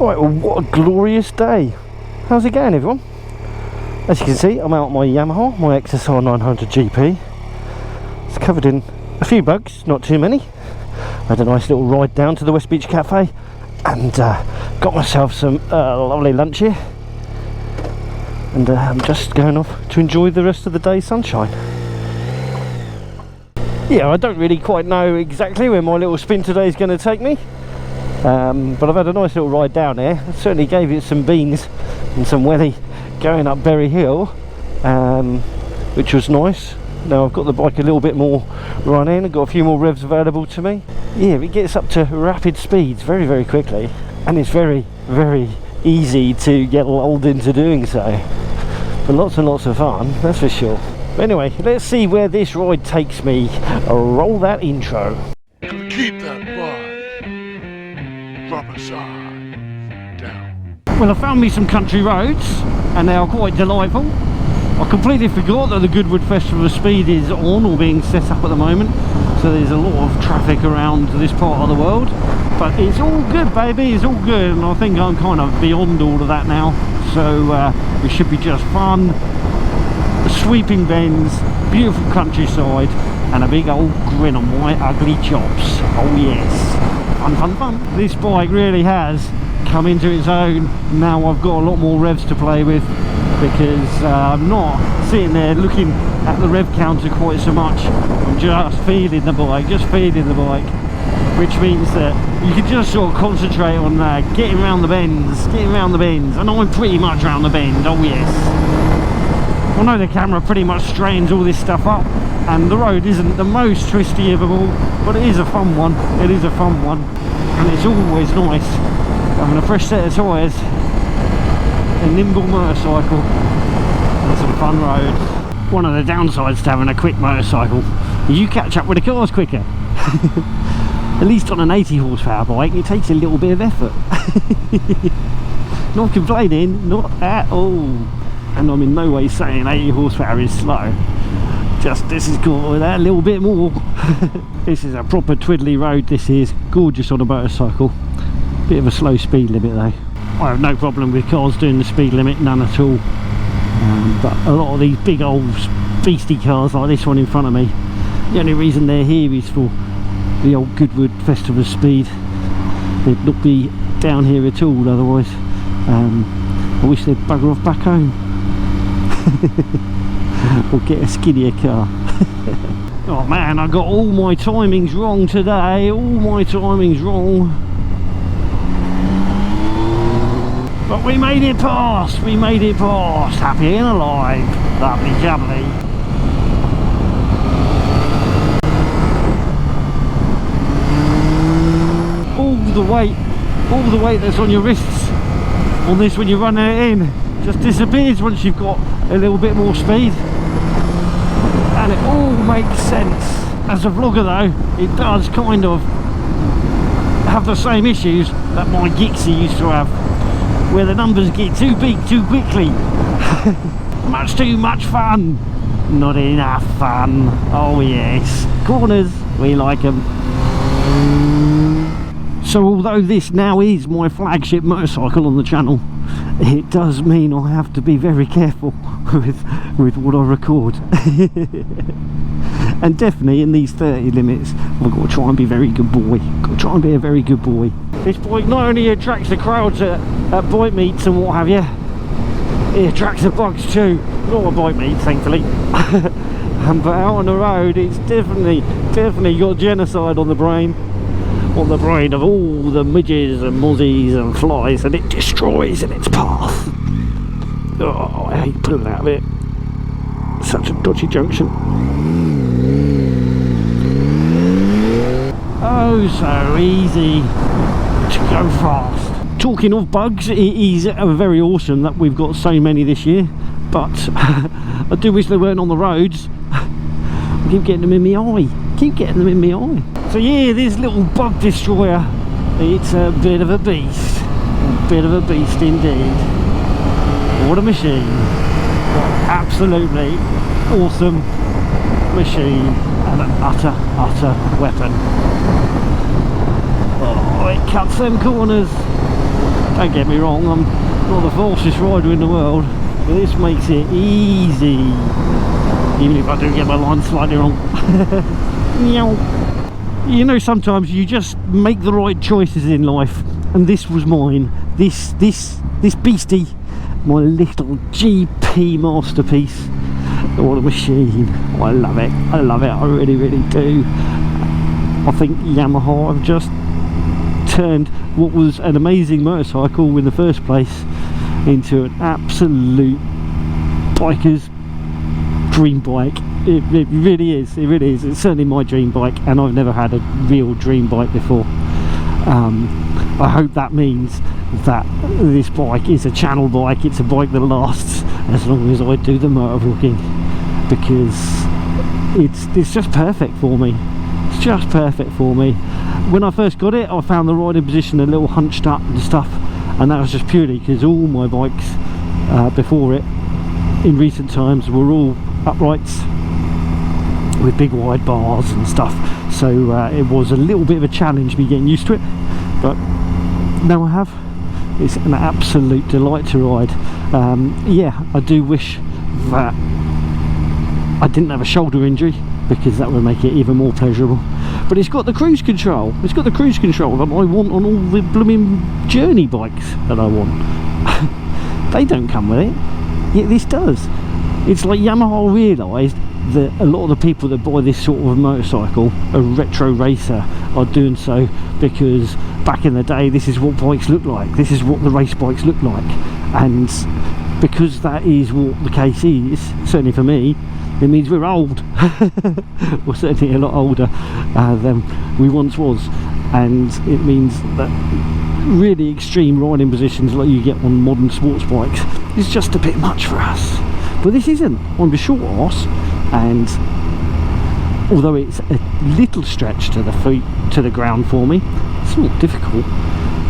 Right, well, what a glorious day. How's it going, everyone? As you can see, I'm out on my Yamaha, my XSR900 GP. It's covered in a few bugs, not too many. I had a nice little ride down to the West Beach Cafe and got myself some lovely lunch here. And I'm just going off to enjoy the rest of the day's sunshine. Yeah, I don't really quite know exactly where my little spin today is going to take me. But I've had a nice little ride down there. I certainly gave it some beans and some welly going up Berry Hill, which was nice. Now I've got the bike a little bit more running, I've got a few more revs available to me. Yeah, it gets up to rapid speeds very, very quickly, and it's very, very easy to get lulled into doing so. But lots and lots of fun, that's for sure. But anyway, let's see where this ride takes me. Roll that intro. Keep that vibe. Drop a side down. Well, I found me some country roads, and they are quite delightful. I completely forgot that the Goodwood Festival of Speed is on or being set up at the moment, so there's a lot of traffic around this part of the world. But it's all good, baby, it's all good, and I think I'm kind of beyond all of that now. So it should be just fun. Sweeping bends, beautiful countryside, and a big old grin on my ugly chops. Oh yes, fun, fun, fun. This bike really has come into its own. Now I've got a lot more revs to play with, because I'm not sitting there looking at the rev counter quite so much. I'm just feeling the bike, which means that you can just sort of concentrate on getting around the bends, and I'm pretty much around the bend. Oh yes. I know the camera pretty much strains all this stuff up, and the road isn't the most twisty of them all, but it is a fun one. It is a fun one, and it's always nice having a fresh set of tyres, a nimble motorcycle, and some fun roads. One of the downsides to having a quick motorcycle is you catch up with the cars quicker. At least on an 80 horsepower bike, it takes a little bit of effort. Not complaining, not at all. And I'm in no way saying 80 horsepower is slow, just this is got that little bit more. This is a proper twiddly road, this is gorgeous on a motorcycle. Bit of a slow speed limit though. I have no problem with cars doing the speed limit, none at all. But a lot of these big old beastie cars like this one in front of me, the only reason they're here is for the old Goodwood Festival of Speed. They'd not be down here at all otherwise. I wish they'd bugger off back home. Or get a skinnier car. Oh man, I got all my timings wrong today, all my timings wrong. But we made it past, happy and alive, lovely jubbly. All the weight that's on your wrists on this when you're running it in just disappears once you've got a little bit more speed, and it all makes sense. As a vlogger though, it does kind of have the same issues that my Gixxer used to have, where the numbers get too big too quickly. Much too much fun, not enough fun. Oh yes, corners, we like them. So although this now is my flagship motorcycle on the channel, it does mean I have to be very careful with what I record. And definitely in these 30 limits, I've got to try and be a very good boy. This bike not only attracts the crowds at bike meets and what have you, it attracts the bugs too. Not a bike meet, thankfully. But out on the road, it's definitely got genocide on the brain. On the brain of all the midges and mozzies and flies, and it destroys in its path. Oh, I hate pulling out of it. Such a dodgy junction. Oh, so easy to go fast. Talking of bugs, it is very awesome that we've got so many this year, but I do wish they weren't on the roads. I keep getting them in my eye. So yeah, this little bug destroyer, it's a bit of a beast. Indeed. What a machine. Absolutely awesome machine, and an utter weapon. Oh, it cuts them corners. Don't get me wrong, I'm not the fastest rider in the world, but this makes it easy, even if I do get my line slightly wrong. You know, sometimes you just make the right choices in life, and this was mine. This beastie, my little GP masterpiece. What a machine. Oh, I love it, I love it, I really, really do. I think Yamaha have just turned what was an amazing motorcycle in the first place into an absolute biker's dream bike. It really is, it really is. It's certainly my dream bike, and I've never had a real dream bike before. I hope that means that this bike is a channel bike. It's a bike that lasts as long as I do the motorvlogging, because it's just perfect for me. It's just perfect for me. When I first got it, I found the riding position a little hunched up and stuff, and that was just purely because all my bikes before it in recent times were all uprights with big wide bars and stuff, so it was a little bit of a challenge me getting used to it, but now I have. It's an absolute delight to ride. Yeah, I do wish that I didn't have a shoulder injury, because that would make it even more pleasurable. But it's got the cruise control. It's got the cruise control that I want on all the blooming journey bikes that I want. They don't come with it, yet this does. It's like Yamaha realised that a lot of the people that buy this sort of motorcycle, a retro racer, are doing so because back in the day this is what bikes look like, this is what the race bikes look like, and because that is what the case is, certainly for me, it means we're old. We're certainly a lot older than we once was, and it means that really extreme riding positions like you get on modern sports bikes is just a bit much for us. But this isn't. I'm a short arse, and although it's a little stretch to the feet, to the ground for me, it's not difficult,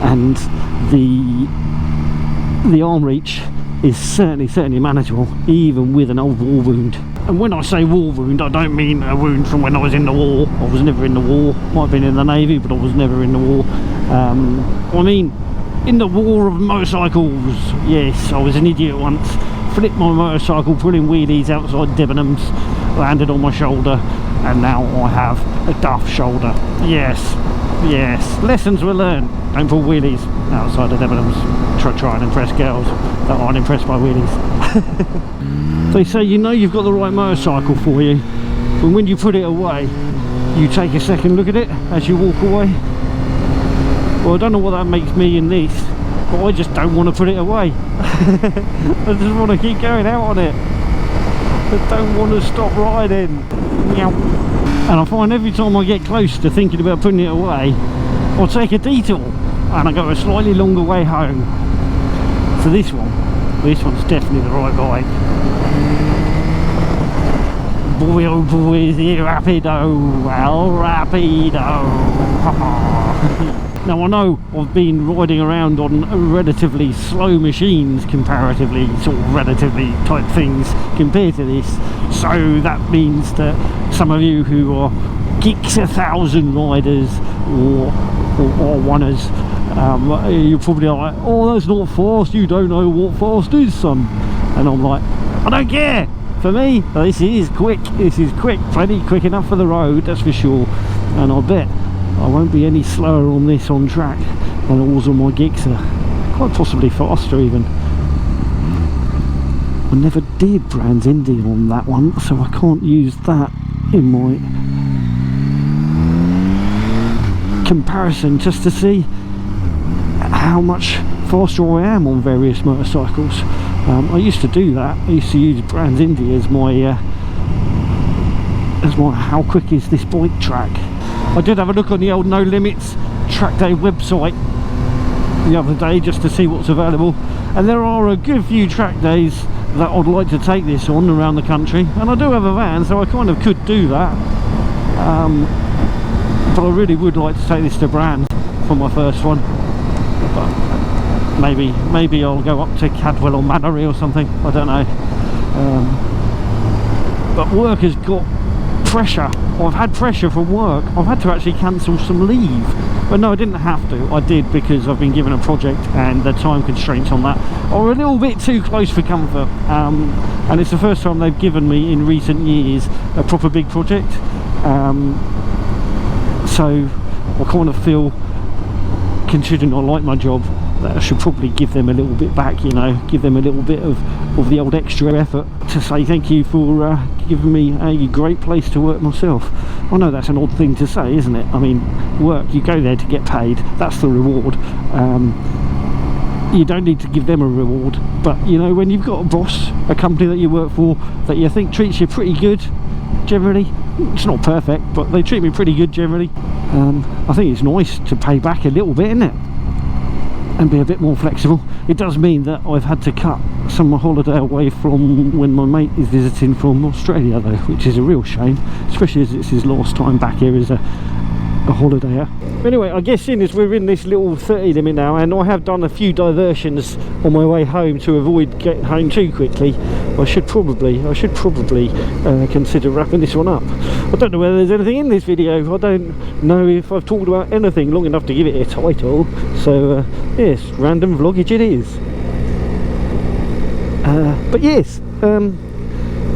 and the arm reach is certainly manageable, even with an old war wound. And when I say war wound, I don't mean a wound from when I was in the war. I was never in the war. Might have been in the Navy, but I was never in the war. I mean, in the war of motorcycles, yes, I was an idiot once. Flipped my motorcycle, pulling wheelies outside Debenhams, landed on my shoulder, and now I have a duff shoulder. Yes, yes, lessons were learned. Don't pull wheelies outside of Debenhams. Try and impress girls that aren't impressed by wheelies. They say, you know, you've got the right motorcycle for you, but when you put it away, you take a second look at it as you walk away. Well, I don't know what that makes me in this, but I just don't want to put it away. I just want to keep going out on it. I don't want to stop riding. And I find every time I get close to thinking about putting it away, I'll take a detour and I go a slightly longer way home. So this one's definitely the right bike. Boy oh boy, is it rapido, well rapido. Now I know I've been riding around on relatively slow machines, comparatively, sort of relatively type things compared to this, so that means that some of you who are Geeks 1000 riders or runners, you're probably like, oh, that's not fast, you don't know what fast is, son. And I'm like, I don't care. For me, this is quick, plenty quick enough for the road, that's for sure. And I bet I won't be any slower on this on track than I was on my Gixxer, quite possibly faster even. I never did Brands Indy on that one, so I can't use that in my comparison just to see how much faster I am on various motorcycles. I used to do that. I used to use Brands Indy as my how quick is this bike track. I did have a look on the old No Limits track day website the other day just to see what's available, and there are a good few track days that I'd like to take this on around the country, and I do have a van, so I kind of could do that, but I really would like to take this to Brands for my first one. But maybe I'll go up to Cadwell or Mannery or something, I don't know. But work has got pressure. I've had pressure from work. I've had to actually cancel some leave. But no, I didn't have to. I did because I've been given a project and the time constraints on that are a little bit too close for comfort. And it's the first time they've given me in recent years a proper big project. So I kind of feel, considering I like my job, that I should probably give them a little bit back, you know, give them a little bit of the old extra effort to say thank you for giving me a great place to work myself. I know that's an odd thing to say, isn't it? I mean, work, you go there to get paid, that's the reward. You don't need to give them a reward, but you know, when you've got a boss, a company that you work for that you think treats you pretty good generally, it's not perfect, but they treat me pretty good generally. I think it's nice to pay back a little bit, isn't it? And be a bit more flexible. It does mean that I've had to cut some of my holiday away from when my mate is visiting from Australia though, which is a real shame, especially as it's his last time back here as a holidayer. Anyway, I guess seeing as we're in this little 30 limit now, and I have done a few diversions on my way home to avoid getting home too quickly, I should probably consider wrapping this one up. I don't know whether there's anything in this video. I don't know if I've talked about anything long enough to give it a title, so yes, random vloggage it is. But yes,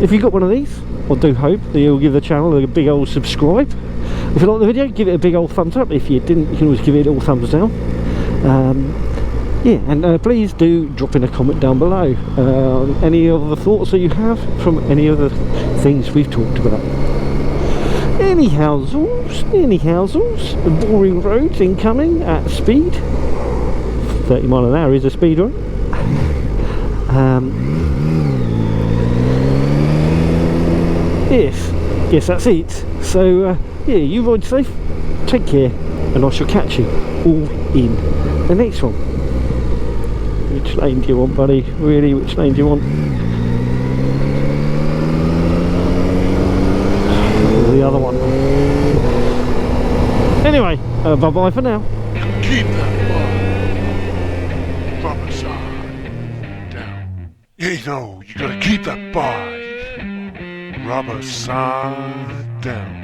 if you got one of these, I do hope that you'll give the channel a big old subscribe. If you like the video, give it a big old thumbs up. If you didn't, you can always give it a little thumbs down. Yeah, and please do drop in a comment down below any other thoughts that you have from any other things we've talked about. Any houses, boring roads incoming at speed. 30 mile an hour is a speed run. Yes, that's it. So yeah, you ride safe, take care, and I shall catch you all in the next one. Which lane do you want, buddy? Really, which lane do you want? The other one. Anyway, bye bye for now. Keep that bike rubber side down. Yeah, you know, you gotta keep that bike rubber side down.